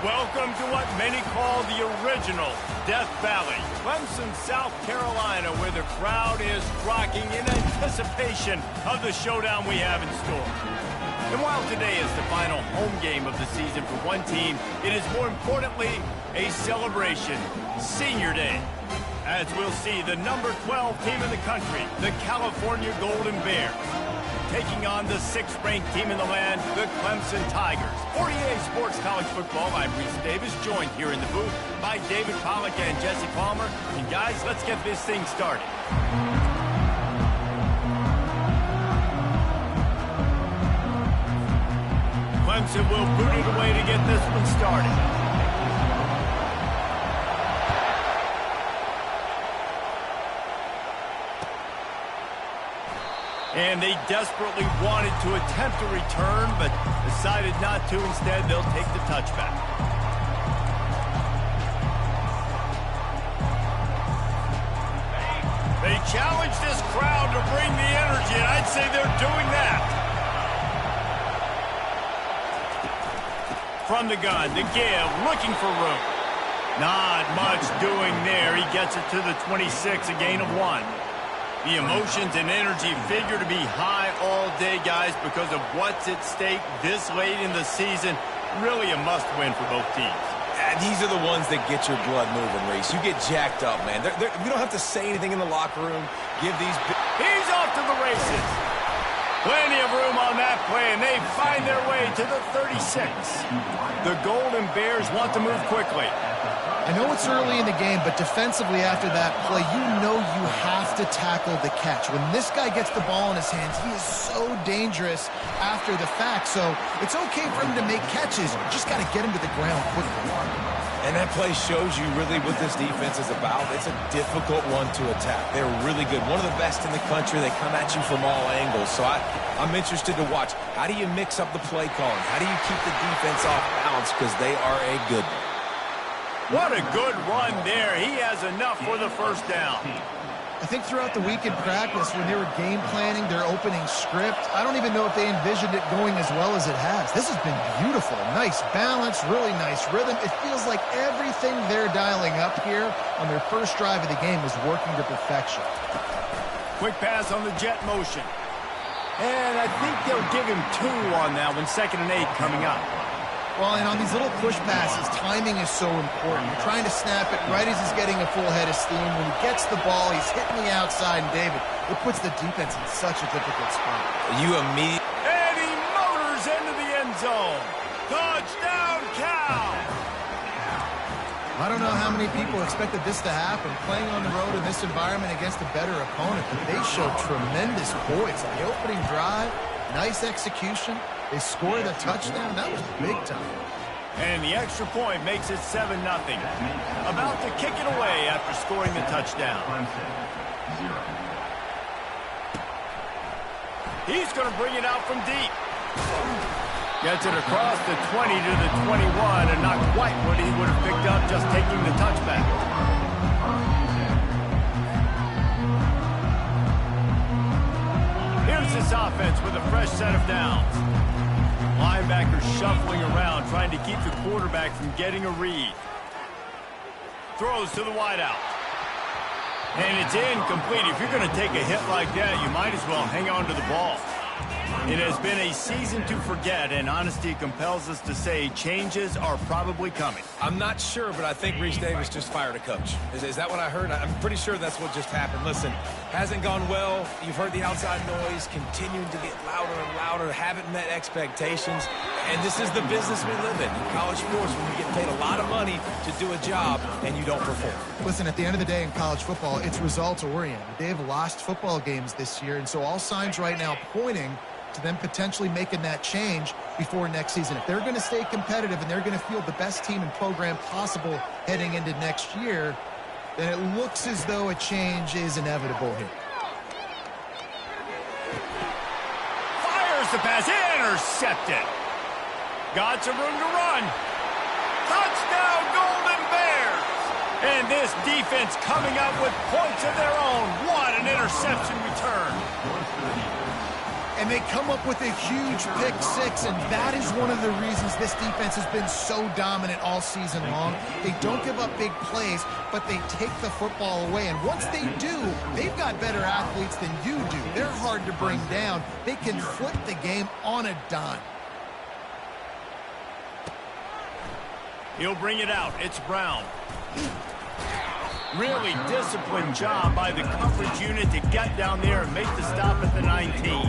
Welcome to what many call the original Death Valley, Clemson, South Carolina, where the crowd is rocking in anticipation of the showdown we have in store. And while today is the final home game of the season for one team, it is more importantly a celebration, Senior Day. As we'll see, the number 12 team in the country, the California Golden Bears, taking on the 6th-ranked team in the land, the Clemson Tigers. 48 Sports College Football, I'm Reese Davis, joined here in the booth by David Pollack and Jesse Palmer. And guys, let's get this thing started. Clemson will boot it away to get this one started. And they desperately wanted to attempt a return, but decided not to. Instead, they'll take the touchback. They challenge this crowd to bring the energy, and I'd say they're doing that. From the gun, the give, looking for room. Not much doing there. He gets it to the 26, a gain of 1. The emotions and energy figure to be high all day, guys, because of what's at stake this late in the season. Really a must-win for both teams. These are the ones that get your blood moving, Reese. You get jacked up, man. We don't have to say anything in the locker room. Give these... He's off to the races. Plenty of room on that play, and they find their way to the 36. The Golden Bears want to move quickly. I know it's early in the game, but defensively after that play, you know you have to tackle the catch. When this guy gets the ball in his hands, he is so dangerous after the fact. So it's okay for him to make catches. You just got to get him to the ground quickly. And that play shows you really what this defense is about. It's a difficult one to attack. They're really good. One of the best in the country. They come at you from all angles. So I'm interested to watch. How do you mix up the play calling? How do you keep the defense off balance? Because they are a good one. What a good run there. He has enough for the first down. I think throughout the week in practice, when they were game planning their opening script, I don't even know if they envisioned it going as well as it has. This has been beautiful. Nice balance, really nice rhythm. It feels like everything they're dialing up here on their first drive of the game is working to perfection. Quick pass on the jet motion. And I think they'll give him 2 on that one. 2nd and 8 coming up. Well, and on these little push passes, timing is so important. You're trying to snap it right as he's getting a full head of steam. When he gets the ball, he's hitting the outside, and David, it puts the defense in such a difficult spot. And he motors into the end zone. Touchdown, Cal! I don't know how many people expected this to happen, playing on the road in this environment against a better opponent, but they showed tremendous poise on the opening drive. Nice execution. They scored a touchdown. That was big time. And the extra point makes it 7-0. About to kick it away after scoring the touchdown. He's going to bring it out from deep. Gets it across the 20 to the 21, and not quite what he would have picked up just taking the touchback. Here's this offense with a fresh set of downs. Linebackers shuffling around, trying to keep the quarterback from getting a read. Throws to the wideout. And it's incomplete. If you're going to take a hit like that, you might as well hang on to the ball. It has been a season to forget, and honesty compels us to say changes are probably coming. I'm not sure, but I think Reese Davis just fired a coach. Is that what I heard? I'm pretty sure that's what just happened. Listen, hasn't gone well. You've heard the outside noise, continuing to get louder and louder, haven't met expectations. And this is the business we live in college sports, when you get paid a lot of money to do a job and you don't perform. Listen, at the end of the day in college football, it's results-oriented. They've lost football games this year, and so all signs right now pointing to them potentially making that change before next season. If they're going to stay competitive and they're going to field the best team and program possible heading into next year, then it looks as though a change is inevitable here. Fires the pass, intercepted. Got some room to run. Touchdown, Golden Bears! And this defense coming up with points of their own. What an interception return. And they come up with a huge pick six, and that is one of the reasons this defense has been so dominant all season long. They don't give up big plays, but they take the football away. And once they do, they've got better athletes than you do. They're hard to bring down. They can flip the game on a dime. He'll bring it out. It's Brown. Really disciplined job by the coverage unit to get down there and make the stop at the 19.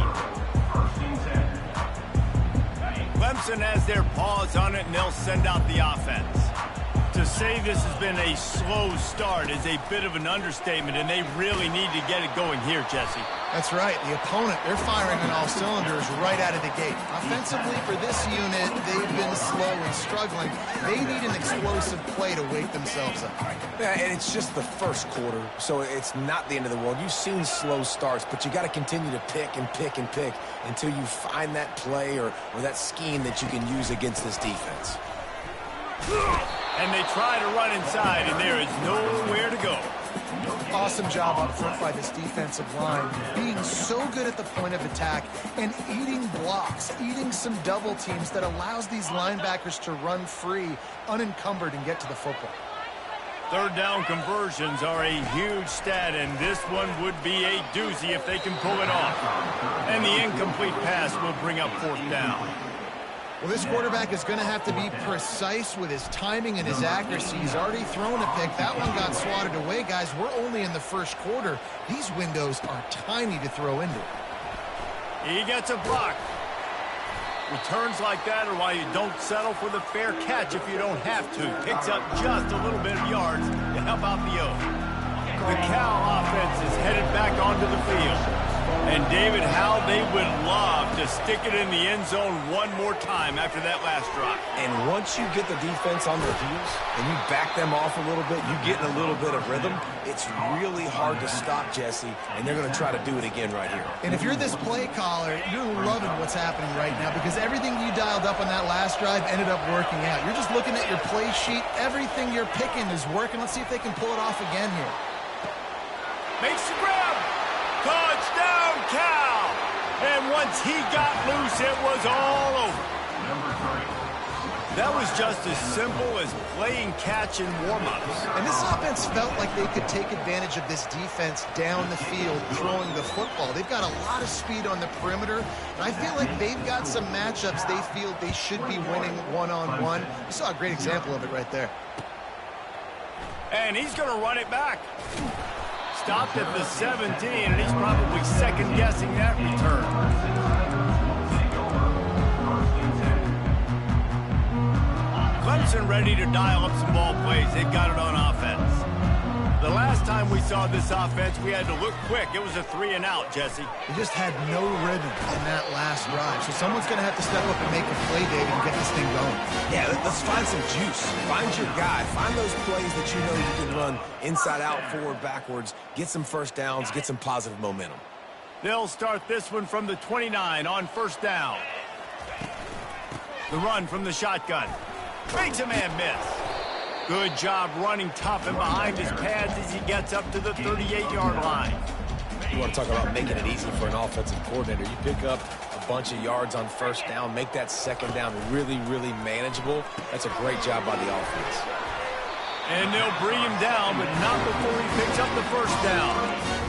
Clemson has their paws on it, and they'll send out the offense. To say this has been a slow start is a bit of an understatement, and they really need to get it going here, Jesse. That's right. The opponent, they're firing on all cylinders right out of the gate. Offensively, for this unit, they've been slow and struggling. They need an explosive play to wake themselves up. Yeah, and it's just the first quarter, so it's not the end of the world. You've seen slow starts, but you got to continue to pick and pick and pick until you find that play or that scheme that you can use against this defense. And they try to run inside, and there is nowhere to go. Awesome job up front by this defensive line, being so good at the point of attack and eating blocks, eating some double teams that allows these linebackers to run free, unencumbered, and get to the football. Third down conversions are a huge stat, and this one would be a doozy if they can pull it off. And the incomplete pass will bring up fourth down. Well, this quarterback is going to have to be precise with his timing and his accuracy. He's already thrown a pick. That one got swatted away, guys. We're only in the first quarter. These windows are tiny to throw into. He gets a block. Returns like that are why you don't settle for the fair catch if you don't have to. Picks up just a little bit of yards to help out the O. The Cal offense is headed back onto the field. And, David, how they would love to stick it in the end zone one more time after that last drive. And once you get the defense on their heels and you back them off a little bit, you get in a little bit of rhythm, it's really hard to stop, Jesse, and they're going to try to do it again right here. And if you're this play caller, you're loving what's happening right now because everything you dialed up on that last drive ended up working out. You're just looking at your play sheet. Everything you're picking is working. Let's see if they can pull it off again here. Makes the grab. Touchdown, Cal! And once he got loose, it was all over. That was just as simple as playing catch in warm-ups. And this offense felt like they could take advantage of this defense down the field, throwing the football. They've got a lot of speed on the perimeter, and I feel like they've got some matchups they feel they should be winning one-on-one. You saw a great example of it right there. And he's going to run it back. Stopped at the 17, and he's probably second-guessing that return. Clemson ready to dial up some ball plays. They've got it on offense. The last time we saw this offense, we had to look quick. It was a 3-and-out, Jesse. They just had no rhythm in that last drive. So someone's going to have to step up and make a play, David, and get this thing going. Yeah, let's find some juice. Find your guy. Find those plays that you know you can run inside out, forward, backwards. Get some first downs. Get some positive momentum. They'll start this one from the 29 on first down. The run from the shotgun. Makes a man miss. Good job running tough and behind his pads as he gets up to the 38-yard line. You want to talk about making it easy for an offensive coordinator. You pick up a bunch of yards on first down, make that second down really, really manageable. That's a great job by the offense. And they'll bring him down, but not before he picks up the first down.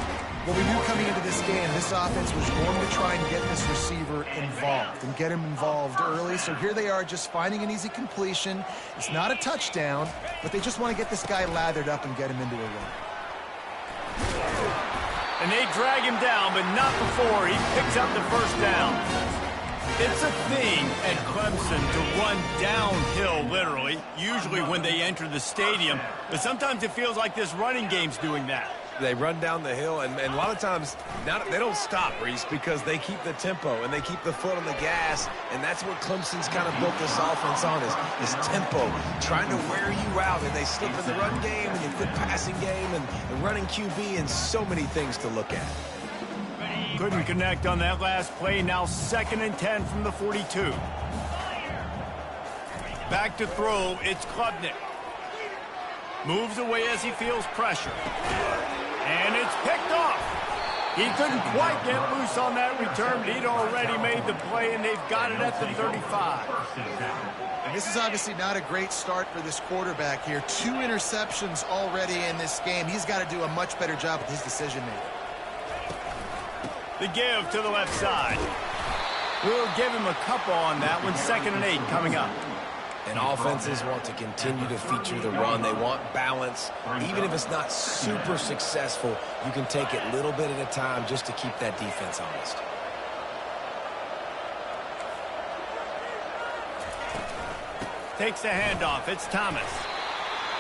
Well, we knew coming into this game, this offense was going to try and get this receiver involved and get him involved early. So here they are just finding an easy completion. It's not a touchdown, but they just want to get this guy lathered up and get him into a run. And they drag him down, but not before he picks up the first down. It's a thing at Clemson to run downhill, literally, usually when they enter the stadium. But sometimes it feels like this running game's doing that. They run down the hill, and a lot of times they don't stop, Reese, because they keep the tempo and they keep the foot on the gas, and that's what Clemson's kind of built this offense on, is tempo, trying to wear you out, and they slip in the run game and the quick passing game and the running QB and so many things to look at. Couldn't connect on that last play. Now 2nd and 10 from the 42. Back to throw. It's Klubnik. Moves away as he feels pressure. And it's picked off. He couldn't quite get loose on that return, but he'd already made the play, and they've got it at the 35. And this is obviously not a great start for this quarterback here. 2 interceptions already in this game. He's got to do a much better job with his decision-making. The give to the left side. We'll give him a couple on that one. 2nd and 8 coming up. And offenses want to continue to feature the run. They want balance. Even if it's not super successful, you can take it little bit at a time just to keep that defense honest. Takes the handoff. It's Thomas.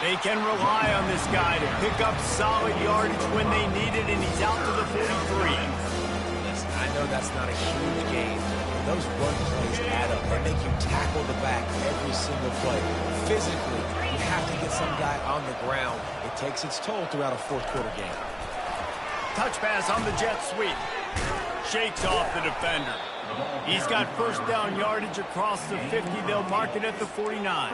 They can rely on this guy to pick up solid yardage when they need it, and he's out to the 43. Listen, I know that's not a huge game. Those run plays add up. They make you tackle the back every single play. Physically, you have to get some guy on the ground. It takes its toll throughout a 4th quarter game. Touch pass on the jet sweep. Shakes off the defender. He's got 1st down yardage across the 50. They'll mark it at the 49.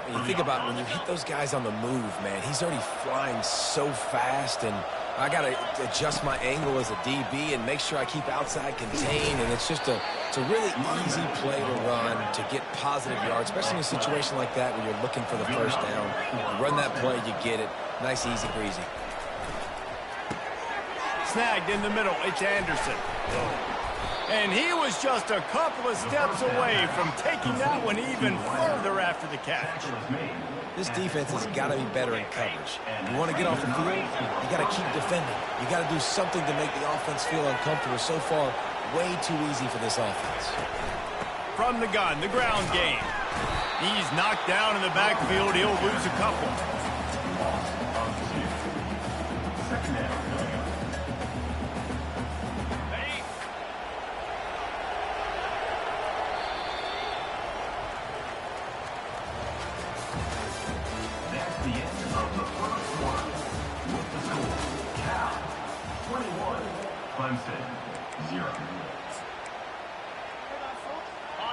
And you think about when you hit those guys on the move, man, he's already flying so fast, and I got to adjust my angle as a DB and make sure I keep outside contained, and it's a really easy play to run to get positive yards, especially in a situation like that where you're looking for the 1st down. You run that play, you get it. Nice, easy breezy. Snagged in the middle. It's Anderson. And he was just a couple of steps away from taking that one even further after the catch. This defense has got to be better in coverage. You want to get off the field, you got to keep defending. You got to do something to make the offense feel uncomfortable. So far, way too easy for this offense. From the gun, the ground game. He's knocked down in the backfield. He'll lose a couple. Clemson, 0.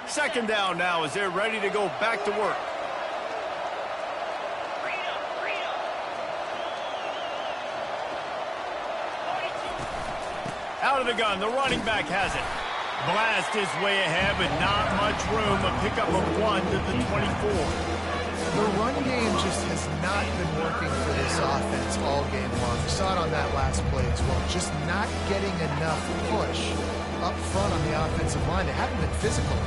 2nd down now as they're ready to go back to work. Out of the gun, the running back has it. Blast his way ahead, but not much room. A pickup of 1 to the 24. The run game just has not been working for this offense all game long. We saw it on that last play as well. Just not getting enough push up front on the offensive line. They haven't been physical.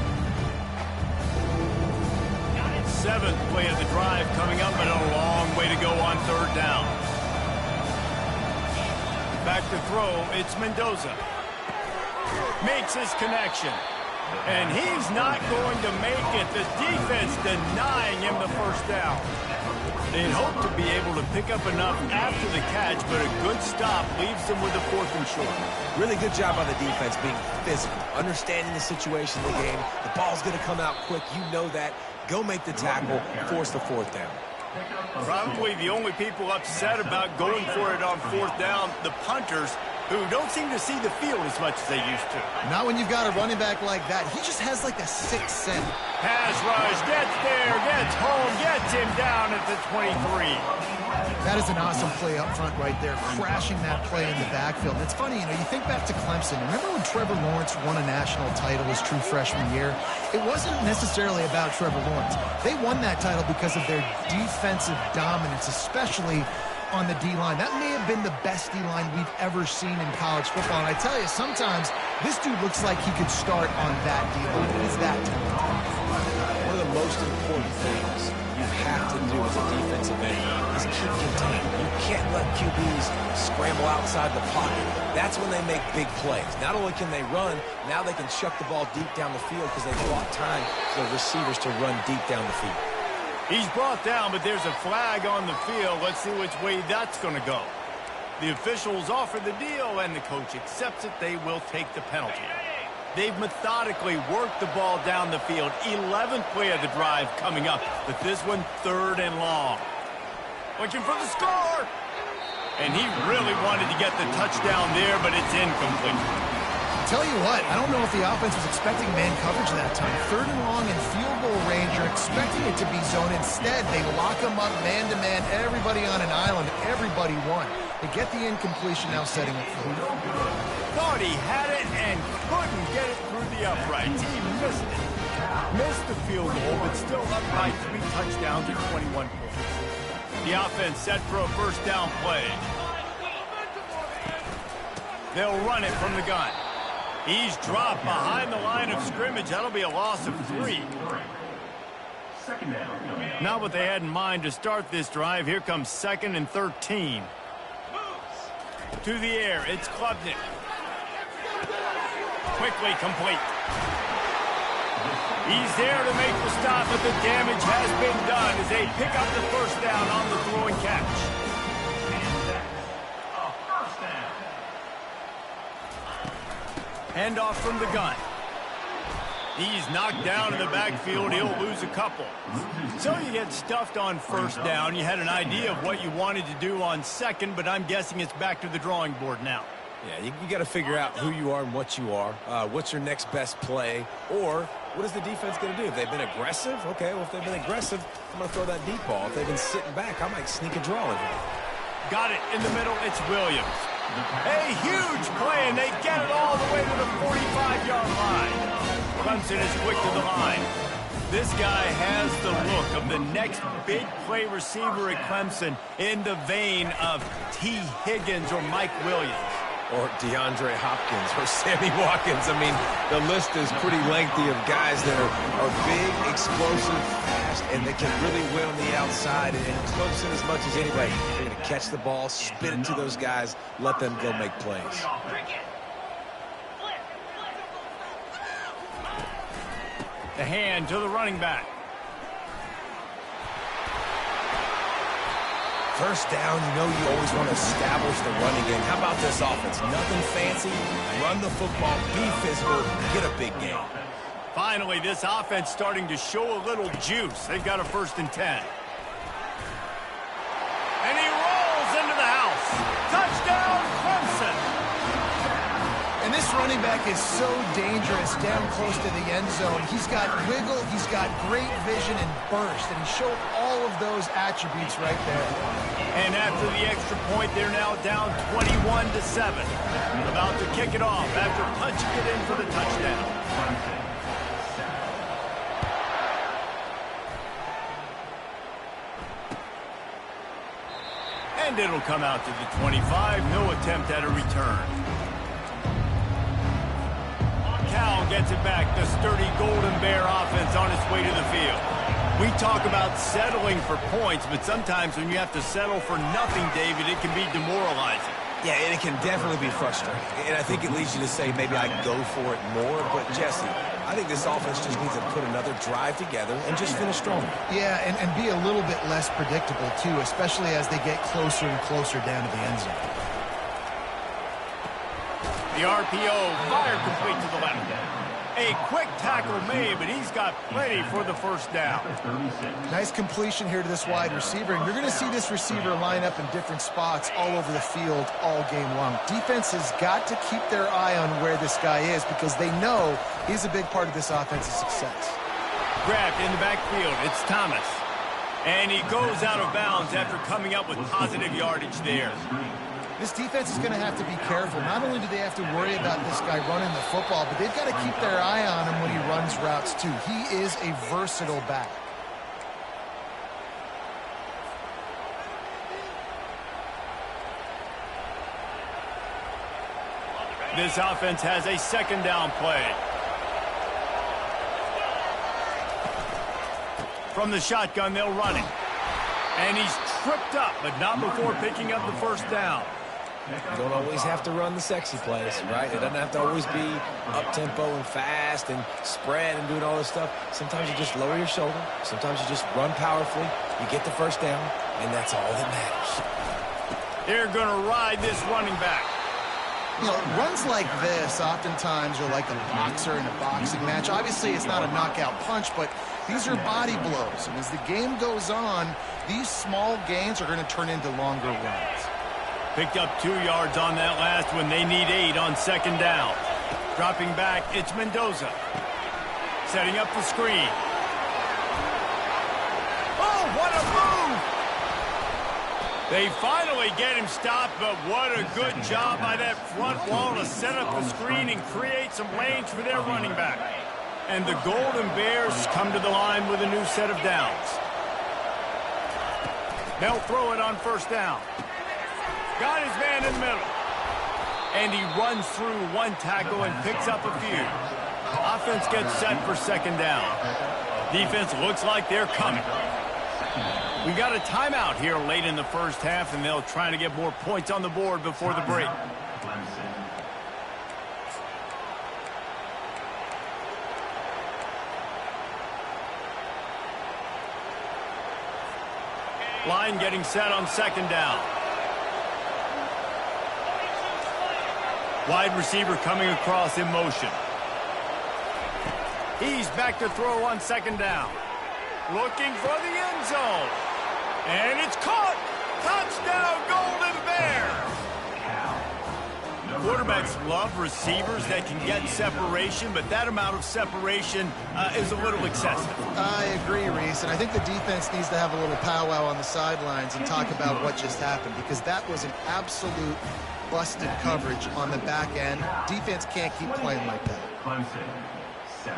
7th play of the drive coming up, but a long way to go on 3rd down. Back to throw, it's Mendoza. Makes his connection. And he's not going to make it. The defense denying him the 1st down. They'd hope to be able to pick up enough after the catch, but a good stop leaves them with a 4th and short. Really good job by the defense being physical, understanding the situation of the game. The ball's going to come out quick. You know that. Go make the tackle, force the 4th down. Probably the only people upset about going for it on 4th down, the punters, who don't seem to see the field as much as they used to. Not when you've got a running back like that. He just has like a 6th sense. Pass rush, gets there, gets home, gets him down at the 23. That is an awesome play up front right there, crashing that play in the backfield. And it's funny, you think back to Clemson. Remember when Trevor Lawrence won a national title his true freshman year? It wasn't necessarily about Trevor Lawrence. They won that title because of their defensive dominance, especially on the D-line. That may have been the best D-line we've ever seen in college football. And I tell you, sometimes this dude looks like he could start on that D-line. He's that talented. One of the most important things you have to do as a defensive end is keep contained. You can't let QBs scramble outside the pocket. That's when they make big plays. Not only can they run, now they can chuck the ball deep down the field because they've bought time for the receivers to run deep down the field. He's brought down, but there's a flag on the field. Let's see which way that's going to go. The officials offer the deal, and the coach accepts it. They will take the penalty. They've methodically worked the ball down the field. 11th play of the drive coming up, but this one 3rd and long. Looking for the score. And he really wanted to get the touchdown there, but it's incomplete. Tell you what, I don't know if the offense was expecting man coverage that time. 3rd and long and field goal range. You're expecting it to be zone. Instead, they lock them up man-to-man, everybody on an island, everybody won. They get the incompletion, now setting it forward. Thought he had it and couldn't get it through the uprights. He missed it. Missed the field goal, but still up by 3 touchdowns and 21 points. The offense set for a first down play. They'll run it from the gun. He's dropped behind the line of scrimmage. That'll be a loss of 3. Not what they had in mind to start this drive. Here comes 2nd and 13. To the air, it's Klubnik. Quickly complete. He's there to make the stop, but the damage has been done as they pick up the first down on the throw and catch. Handoff from the gun. He's knocked down in the backfield. He'll lose a couple. So you get stuffed on first down. You had an idea of what you wanted to do on second, but I'm guessing it's back to the drawing board now. Yeah, you got to figure out who you are and what you are. What's your next best play? Or what is the defense going to do? If they've been aggressive, okay, well, if they've been aggressive, I'm going to throw that deep ball. If they've been sitting back, I might sneak a draw in here. Got it in the middle. It's Williams. A huge play, and they get it all the way to the 45-yard line. Clemson is quick to the line. This guy has the look of the next big play receiver at Clemson in the vein of T. Higgins or Mike Williams. Or DeAndre Hopkins or Sammy Watkins. I mean, the list is pretty lengthy of guys that are big, explosive, fast, and they can really win on the outside. And Clemson, as much as anybody, they're going to catch the ball, spit it to those guys, let them go make plays. The hand to the running back. First down, you know you always want to establish the running game. How about this offense? Nothing fancy. Run the football, be physical, get a big game. Finally, this offense starting to show a little juice. They've got a 1st and 10. And he rolls into the house. Touchdown, Clemson. And this running back is so dangerous down close to the end zone. He's got wiggle, he's got great vision and burst, and he showed all of those attributes right there. And after the extra point, they're now down 21-7. About to kick it off after punching it in for the touchdown. And it'll come out to the 25. No attempt at a return. Cal gets it back. The sturdy Golden Bear offense on its way to the field. We talk about settling for points, but sometimes when you have to settle for nothing, David, it can be demoralizing. Yeah, and it can definitely be frustrating. And I think it leads you to say maybe I go for it more. But, Jesse, I think this offense just needs to put another drive together and just finish strong. Yeah, and be a little bit less predictable, too, especially as they get closer and closer down to the end zone. The RPO fired complete to the left. A quick tackle made, but he's got plenty for the first down. Nice completion here to this wide receiver, and you're going to see this receiver line up in different spots all over the field all game long. Defense has got to keep their eye on where this guy is because they know he's a big part of this offense's success. Grabbed in the backfield, it's Thomas. And he goes out of bounds after coming up with positive yardage there. This defense is going to have to be careful. Not only do they have to worry about this guy running the football, but they've got to keep their eye on him when he runs routes, too. He is a versatile back. This offense has a 2nd down play. From the shotgun, they'll run it. And he's tripped up, but not before picking up the first down. You don't always have to run the sexy plays, right? It doesn't have to always be up-tempo and fast and spread and doing all this stuff. Sometimes you just lower your shoulder. Sometimes you just run powerfully. You get the first down, and that's all that matters. They're going to ride this running back. You know, runs like this oftentimes are like a boxer in a boxing match. Obviously, it's not a knockout punch, but these are body blows. And as the game goes on, these small gains are going to turn into longer runs. Picked up 2 yards on that last one. They need 8 on 2nd down. Dropping back, it's Mendoza. Setting up the screen. Oh, what a move! They finally get him stopped, but what a good job by that front wall to set up the screen and create some lanes for their running back. And the Golden Bears come to the line with a new set of downs. They'll throw it on first down. Got his man in the middle. And he runs through one tackle and picks up a few. Offense gets set for second down. Defense looks like they're coming. We got a timeout here late in the first half, and they'll try to get more points on the board before the break. Line getting set on second down. Wide receiver coming across in motion. He's back to throw on second down. Looking for the end zone. And it's caught. Touchdown, Golden Bears. Quarterbacks love receivers that can get separation, but that amount of separation is a little excessive. I agree, Reese, and I think the defense needs to have a little powwow on the sidelines and talk about what just happened, because that was an absolute busted coverage on the back end. Defense can't keep playing like that. Clemson, 7.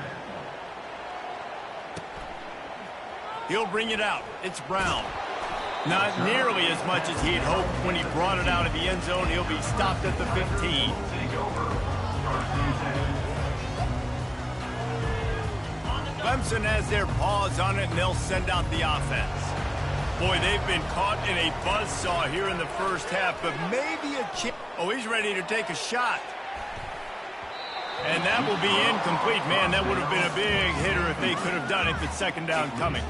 He'll bring it out. It's Brown. Not nearly as much as he had hoped when he brought it out of the end zone. He'll be stopped at the 15. Take over. Clemson has their paws on it, and they'll send out the offense. Boy, they've been caught in a buzzsaw here in the first half, but maybe a chance. Oh, he's ready to take a shot. And that will be incomplete. Man, that would have been a big hitter if they could have done it. It's second down coming.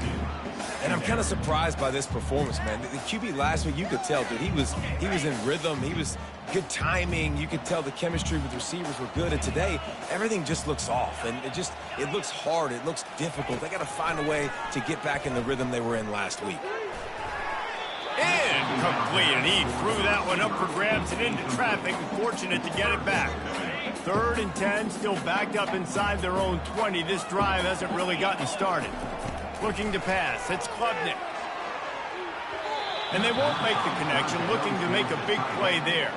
And I'm kind of surprised by this performance, man. The QB last week, you could tell, dude, he was in rhythm. He was good timing. You could tell the chemistry with receivers were good. And today, everything just looks off. And it looks hard. It looks difficult. They got to find a way to get back in the rhythm they were in last week. Incomplete, and he threw that one up for grabs and into traffic, and fortunate to get it back. 3rd and 10, still backed up inside their own 20. This drive hasn't really gotten started. Looking to pass, it's Klubnik. And they won't make the connection, looking to make a big play there.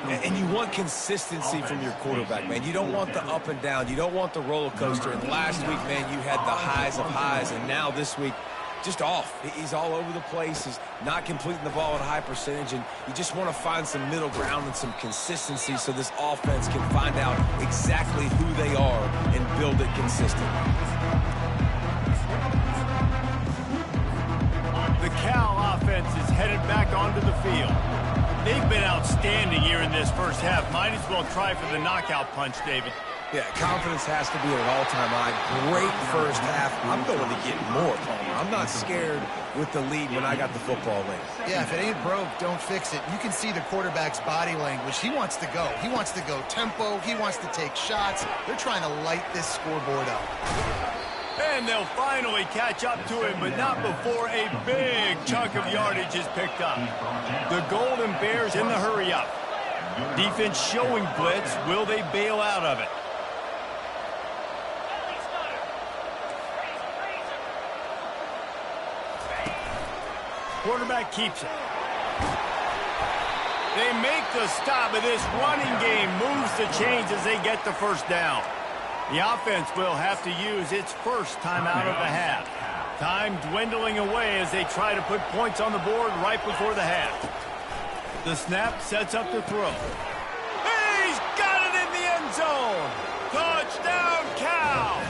And you want consistency from your quarterback, man. You don't want the up and down. You don't want the roller coaster. And last week, man, you had the highs of highs, and now this week, just off. He's all over the place. He's not completing the ball at a high percentage, and you just want to find some middle ground and some consistency so this offense can find out exactly who they are and build it consistent. The Cal offense is headed back onto the field. They've been outstanding here in this first half. Might as well try for the knockout punch, David. Yeah, confidence has to be at an all-time high. Great first half. I'm going to get more, Palmer. I'm not scared with the lead when I got the football late. Yeah, if it ain't broke, don't fix it. You can see the quarterback's body language. He wants to go. He wants to go tempo. He wants to take shots. They're trying to light this scoreboard up. And they'll finally catch up to him, but not before a big chunk of yardage is picked up. The Golden Bears in the hurry-up. Defense showing blitz. Will they bail out of it? Quarterback keeps it. They make the stop, but this running game moves the chains as they get the first down. The offense will have to use its first timeout of the half. Time dwindling away as they try to put points on the board right before the half. The snap sets up the throw. He's got it in the end zone. Touchdown, Cal.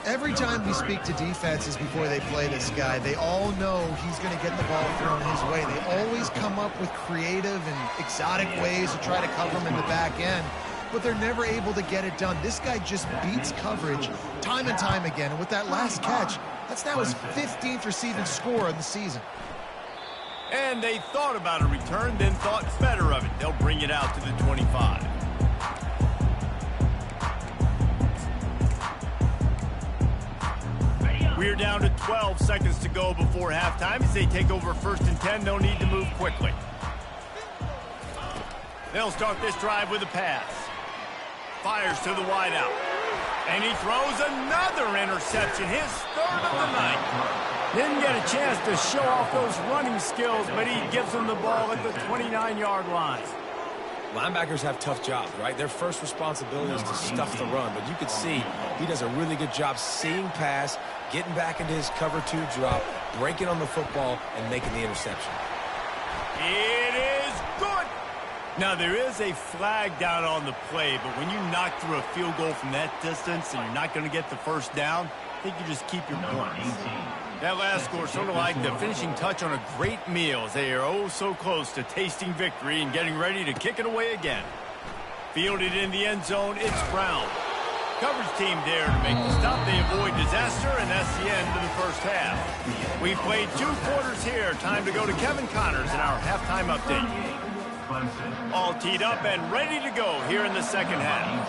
Every time we speak to defenses before they play this guy, they all know he's going to get the ball thrown his way. They always come up with creative and exotic ways to try to cover him in the back end, but they're never able to get it done. This guy just beats coverage time and time again, and with that last catch, that's now his 15th receiving score of the season. And they thought about a return, then thought better of it. They'll bring it out to the 25. We're down to 12 seconds to go before halftime. As they take over 1st and 10, they'll need to move quickly. They'll start this drive with a pass. Fires to the wideout. And he throws another interception, his 3rd of the night. Didn't get a chance to show off those running skills, but he gives them the ball at the 29-yard line. Linebackers have tough jobs, right? Their first responsibility is to stuff the run, but you can see he does a really good job seeing pass, getting back into his cover 2 drop, breaking on the football, and making the interception. It is good. Now, there is a flag down on the play, but when you knock through a field goal from that distance and you're not going to get the first down, I think you just keep your points. That last score sort of like the finishing touch on a great meal as they are oh so close to tasting victory and getting ready to kick it away again. Fielded in the end zone, it's Brown. Coverage team there to make the stop. They avoid disaster, and that's the end of the first half. We've played 2 quarters here. Time to go to Kevin Connors in our halftime update. All teed up and ready to go here in the second half.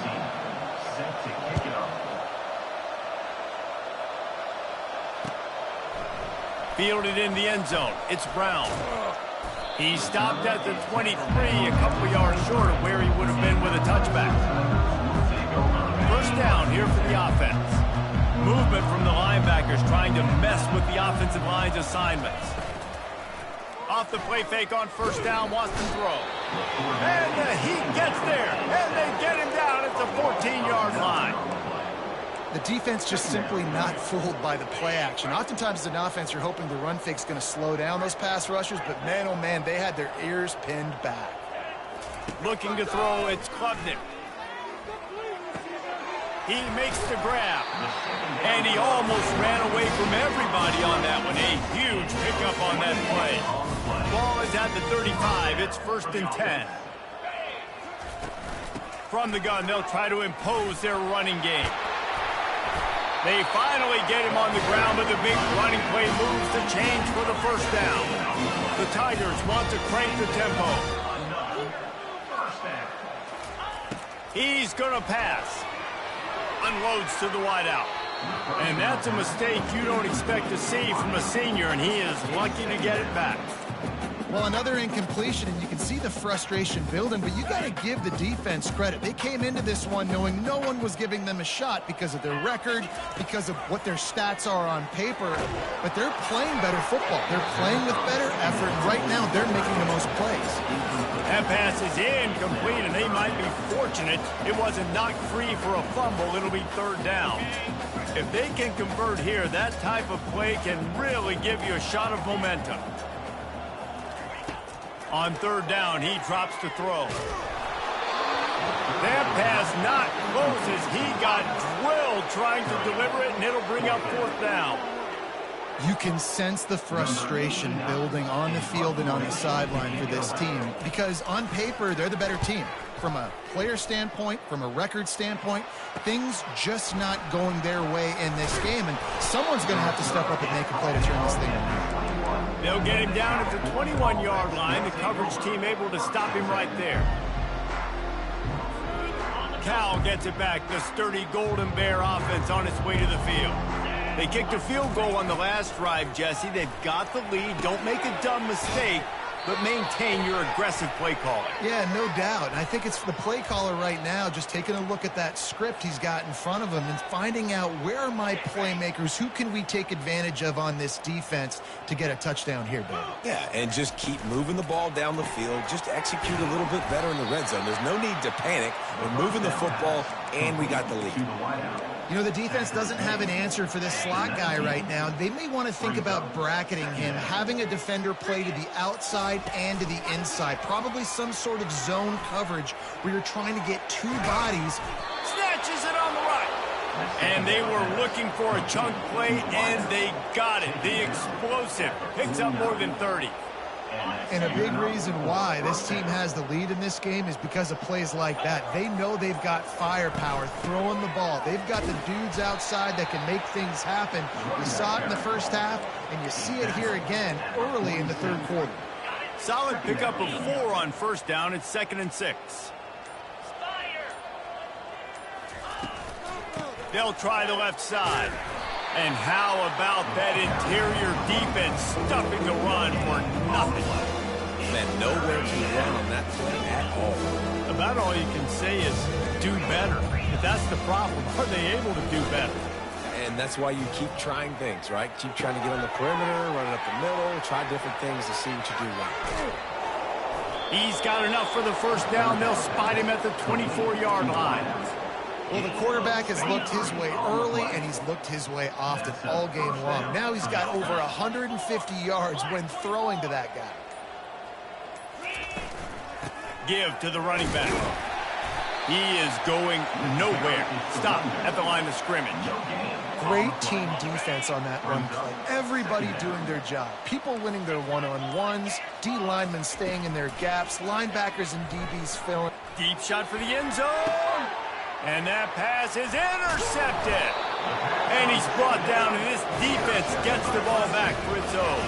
Set to kick it off. Fielded in the end zone, it's Brown. He stopped at the 23, a couple yards short of where he would have been with a touchback. First down here for the offense. Movement from the linebackers trying to mess with the offensive line's assignments. Off the play fake on first down, wants to throw. And he gets there, and they get him down at the 14-yard line. The defense just simply not fooled by the play action. Oftentimes as an offense, you're hoping the run fake's going to slow down those pass rushers, but man, oh man, they had their ears pinned back. Looking to throw, it's Klubnik. He makes the grab, and he almost ran away from everybody on that one. A huge pickup on that play. Ball is at the 35. It's 1st and 10. From the gun, they'll try to impose their running game. They finally get him on the ground, but the big running play moves the change for the first down. The Tigers want to crank the tempo. He's going to pass. Unloads to the wideout. And that's a mistake you don't expect to see from a senior, and he is lucky to get it back. Well, another incompletion, and you can see the frustration building, but you got to give the defense credit. They came into this one knowing no one was giving them a shot because of their record, because of what their stats are on paper, but they're playing better football. They're playing with better effort. Right now, they're making the most plays. That pass is incomplete, and they might be fortunate it wasn't knocked free for a fumble. It'll be 3rd down. If they can convert here, that type of play can really give you a shot of momentum. On 3rd down, he drops to throw. That pass not close as he got drilled trying to deliver it, and it'll bring up 4th down. You can sense the frustration building on the field and on the sideline for this team because on paper, they're the better team. From a player standpoint, from a record standpoint, things just not going their way in this game, and someone's going to have to step up and make a play to turn this thing around. They'll get him down at the 21-yard line. The coverage team able to stop him right there. Cal gets it back. The sturdy Golden Bear offense on its way to the field. They kicked a field goal on the last drive, Jesse. They've got the lead. Don't make a dumb mistake, but maintain your aggressive play calling. Yeah, no doubt. And I think it's the play caller right now just taking a look at that script he's got in front of him and finding out where are my playmakers, who can we take advantage of on this defense to get a touchdown here, Dave. Yeah, and just keep moving the ball down the field. Just execute a little bit better in the red zone. There's no need to panic. We're moving the football, and we got the lead. You know, the defense doesn't have an answer for this slot guy right now. They may want to think about bracketing him, having a defender play to the outside and to the inside. Probably some sort of zone coverage where you're trying to get 2 bodies. Snatches it on the right. And they were looking for a chunk play, and they got it. The explosive picks up more than 30. And a big reason why this team has the lead in this game is because of plays like that. They know they've got firepower throwing the ball. They've got the dudes outside that can make things happen. You saw it in the first half, and you see it here again early in the 3rd quarter. Solid pickup of 4 on first down. It's 2nd and 6. They'll try the left side. And how about that interior defense stuffing the run for nothing? Man, nowhere to run on that play at all. About all you can say is do better. But that's the problem. Are they able to do better? And that's why you keep trying things, right? Keep trying to get on the perimeter, running up the middle, try different things to see what you do well. He's got enough for the first down. They'll spot him at the 24-yard line. Well, the quarterback has looked his way early, and he's looked his way often all game long. Now he's got over 150 yards when throwing to that guy. Give to the running back. He is going nowhere. Stop at the line of scrimmage. Great team defense on that run play. Everybody doing their job. People winning their one-on-ones, D linemen staying in their gaps, linebackers and DBs filling. Deep shot for the end zone. And that pass is intercepted. And he's brought down, and this defense gets the ball back for its own.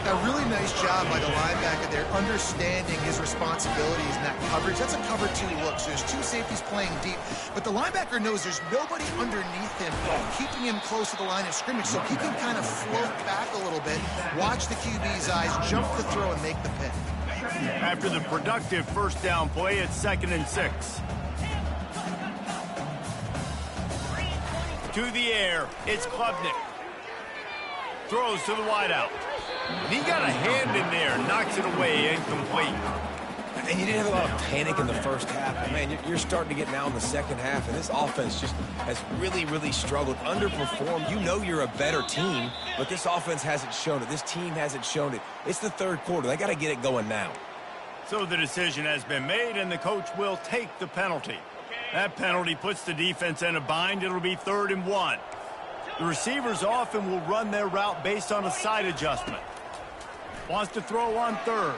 A really nice job by the linebacker there, understanding his responsibilities in that coverage. That's a cover 2 look, so there's 2 safeties playing deep. But the linebacker knows there's nobody underneath him, keeping him close to the line of scrimmage, so he can kind of float back a little bit, watch the QB's eyes, jump the throw, and make the pick. After the productive first down play, it's 2nd and 6. To the air, it's Klubnik. Throws to the wideout. He got a hand in there, knocks it away, incomplete. And you didn't have a lot of panic in the first half. But man, you're starting to get now in the second half, and this offense just has really, really struggled, underperformed. You know you're a better team, but this offense hasn't shown it. This team hasn't shown it. It's the third quarter. They got to get it going now. So the decision has been made, and the coach will take the penalty. That penalty puts the defense in a bind. It'll be 3rd and 1. The receivers often will run their route based on a side adjustment. Wants to throw on 3rd.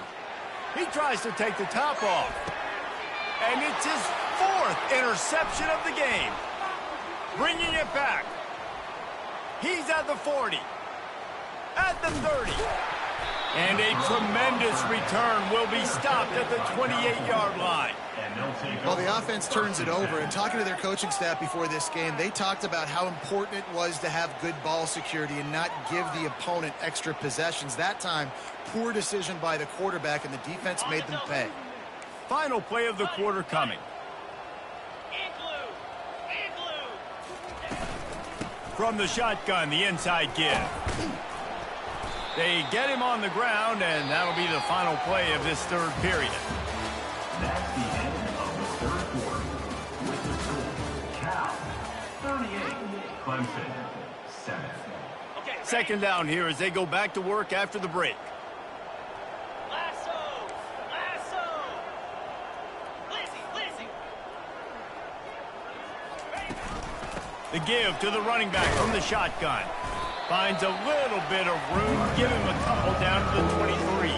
He tries to take the top off. And it's his 4th interception of the game. Bringing it back. He's at the 40. At the 30. And a tremendous return will be stopped at the 28-yard line. Well, the offense turns it over, and talking to their coaching staff before this game, they talked about how important it was to have good ball security and not give the opponent extra possessions. That time, poor decision by the quarterback, and the defense made them pay. Final play of the quarter coming. From the shotgun, the inside give. They get him on the ground, and that'll be the final play of this 3rd period. That's the end of the 3rd quarter. With the score, Cal 38, Clemson 7. Second down here as they go back to work after the break. The give to the running back from the shotgun. Finds a little bit of room. Give him a couple down to the 23.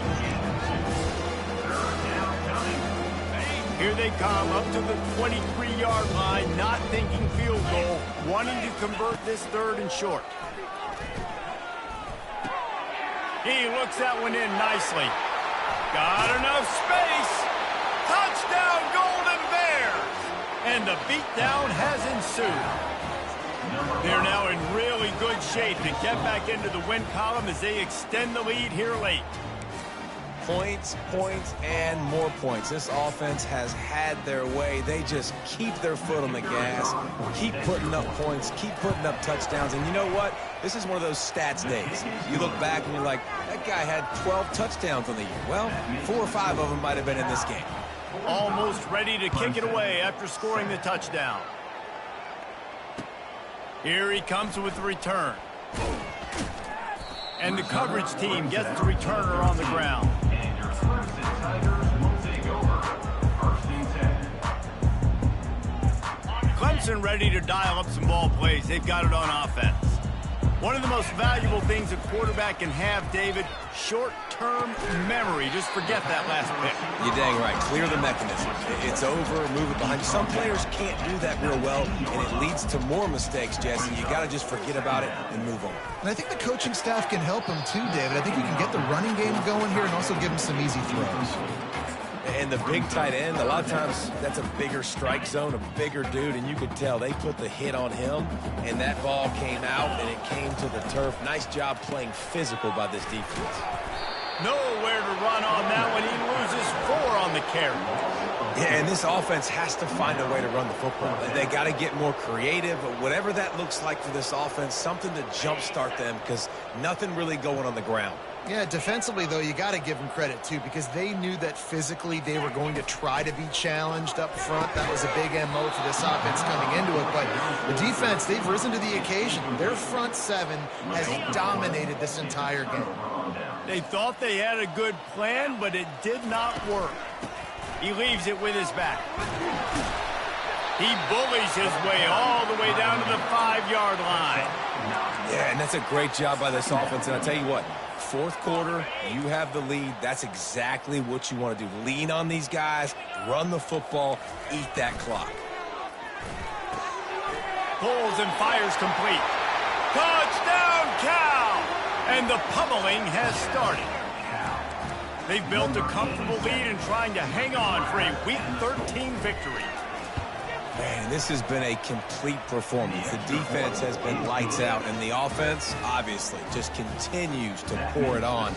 Here they come up to the 23-yard line, not thinking field goal, wanting to convert this 3rd and short. He looks that one in nicely. Got enough space. Touchdown, Golden Bears! And the beatdown has ensued. They're now in really good shape to get back into the win column as they extend the lead here late. Points, points, and more points. This offense has had their way. They just keep their foot on the gas, keep putting up points, keep putting up touchdowns. And you know what? This is one of those stats days. You look back and you're like, that guy had 12 touchdowns on the year. Well, 4 or 5 of them might have been in this game. Almost ready to kick it away after scoring the touchdown. Here he comes with the return. And the coverage team gets the returner on the ground. And your Clemson Tigers will take over 1st and 10. Clemson ready to dial up some ball plays. They've got it on offense. One of the most valuable things a quarterback can have, David, short-term memory. Just forget that last pick. You're dang right. Clear the mechanism. It's over, move it behind. Some players can't do that real well, and it leads to more mistakes, Jesse. You got to just forget about it and move on. And I think the coaching staff can help him too, David. I think you can get the running game going here and also give him some easy throws. And the big tight end, a lot of times that's a bigger strike zone, a bigger dude, and you could tell they put the hit on him, and that ball came out, and it came to the turf. Nice job playing physical by this defense. Nowhere to run on that one. He loses 4 on the carry. Yeah, and this offense has to find a way to run the football. They got to get more creative, whatever that looks like for this offense, something to jumpstart them because nothing really going on the ground. Yeah, defensively, though, you got to give them credit, too, because they knew that physically they were going to try to be challenged up front. That was a big MO for this offense coming into it. But the defense, they've risen to the occasion. Their front 7 has dominated this entire game. They thought they had a good plan, but it did not work. He leaves it with his back. He bullies his way all the way down to the 5-yard line. Yeah, and that's a great job by this offense. And I'll tell you what, fourth quarter, you have the lead. That's exactly what you want to do. Lean on these guys, run the football, eat that clock. Pulls and fires complete. Touchdown, Cal! And the pummeling has started. They've built a comfortable lead and trying to hang on for a Week 13 victory. Man, this has been a complete performance. The defense has been lights out, and the offense, obviously, just continues to pour it on.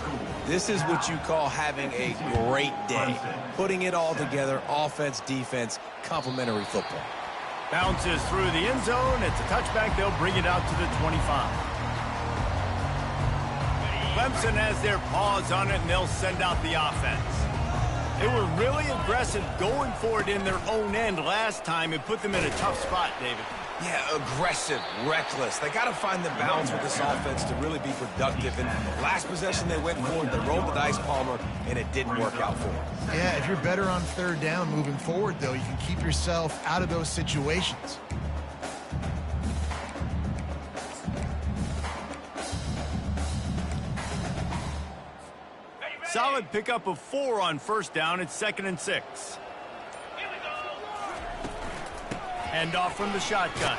This is what you call having a great day. Putting it all together, offense, defense, complementary football. Bounces through the end zone. It's a touchback. They'll bring it out to the 25. Clemson has their paws on it, and they'll send out the offense. They were really aggressive going for it in their own end last time. It put them in a tough spot, David. Yeah, aggressive, reckless. They got to find the balance with this offense to really be productive. And last possession they went for it, they rolled the dice, Palmer, and it didn't work out for them. Yeah, if you're better on third down moving forward, though, you can keep yourself out of those situations. Solid pickup of 4 on first down. It's 2nd and 6. Hand off from the shotgun.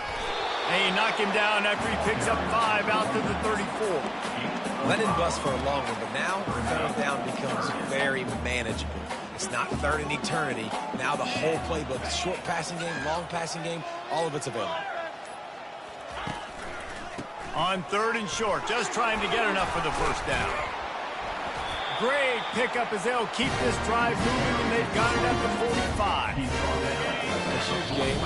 They knock him down after he picks up 5 out to the 34. Let him bust for a long one, but now third down becomes very manageable. It's not third and eternity. Now the whole playbook, short passing game, long passing game, all of it's available. On 3rd and short, just trying to get enough for the first down. Great pickup as they'll keep this drive moving, and they've got it at the 45. A huge game.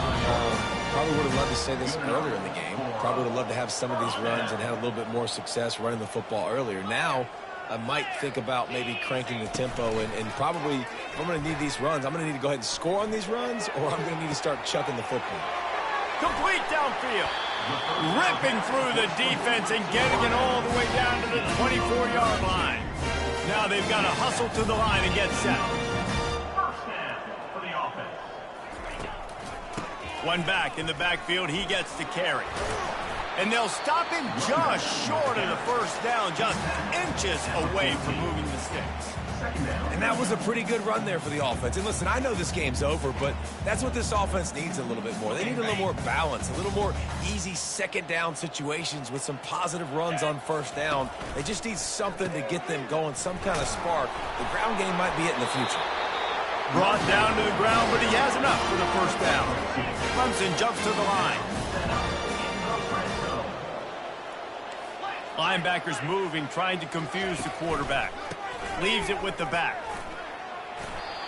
Probably would have loved to say this earlier in the game. Probably would have loved to have some of these runs and had a little bit more success running the football earlier. Now, I might think about maybe cranking the tempo and probably, if I'm going to need these runs, I'm going to need to go ahead and score on these runs, or I'm going to need to start chucking the football. Complete downfield. Ripping through the defense and getting it all the way down to the 24-yard line. Now they've got to hustle to the line and get set. First down for the offense. One back in the backfield. He gets to carry. And they'll stop him just short of the first down, just inches away from moving the sticks. And that was a pretty good run there for the offense. And listen, I know this game's over, but that's what this offense needs a little bit more. They need a little more balance, a little more easy second down situations with some positive runs on first down. They just need something to get them going, some kind of spark. The ground game might be it in the future. Brought down to the ground, but he has enough for the first down. Clemson jumps to the line. Linebackers moving, trying to confuse the quarterback. Leaves it with the back.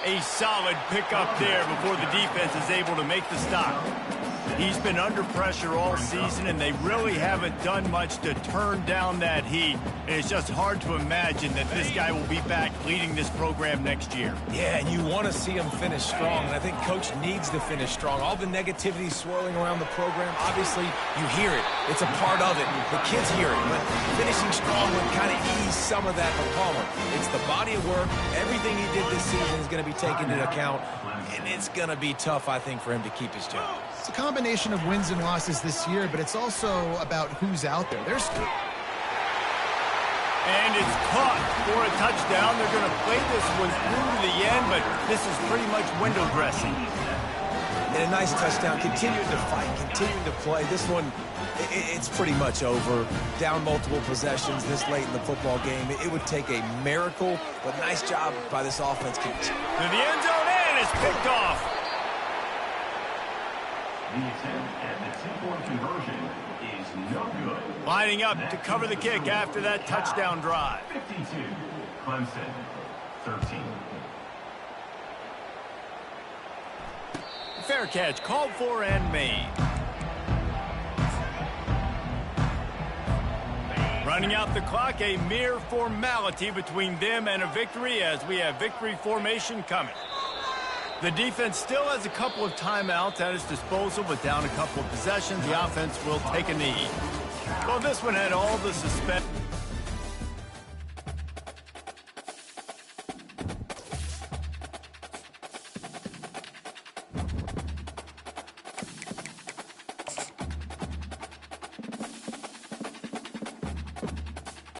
A solid pickup there before the defense is able to make the stop. He's been under pressure all season, and they really haven't done much to turn down that heat. And it's just hard to imagine that this guy will be back leading this program next year. Yeah, and you want to see him finish strong, and I think Coach needs to finish strong. All the negativity swirling around the program, obviously, you hear it. It's a part of it. The kids hear it, but finishing strong would kind of ease some of that for Palmer. It's the body of work. Everything he did this season is going to be taken into account, and it's going to be tough, I think, for him to keep his job. It's a combination of wins and losses this year, but it's also about who's out there. And it's caught for a touchdown. They're going to play this one through to the end, but this is pretty much window dressing. And a nice touchdown. Continuing to fight, continuing to play. This one, it's pretty much over. Down multiple possessions this late in the football game. It would take a miracle, but nice job by this offense. To the end zone, and it's picked off. The attempt at the two-point conversion is no good. Lining up to cover the kick after that touchdown drive. 52. Clemson, 13. Fair catch called for and made. Running out the clock, a mere formality between them and a victory as we have victory formation coming. The defense still has a couple of timeouts at its disposal, but down a couple of possessions, the offense will take a knee. Well, this one had all the suspense.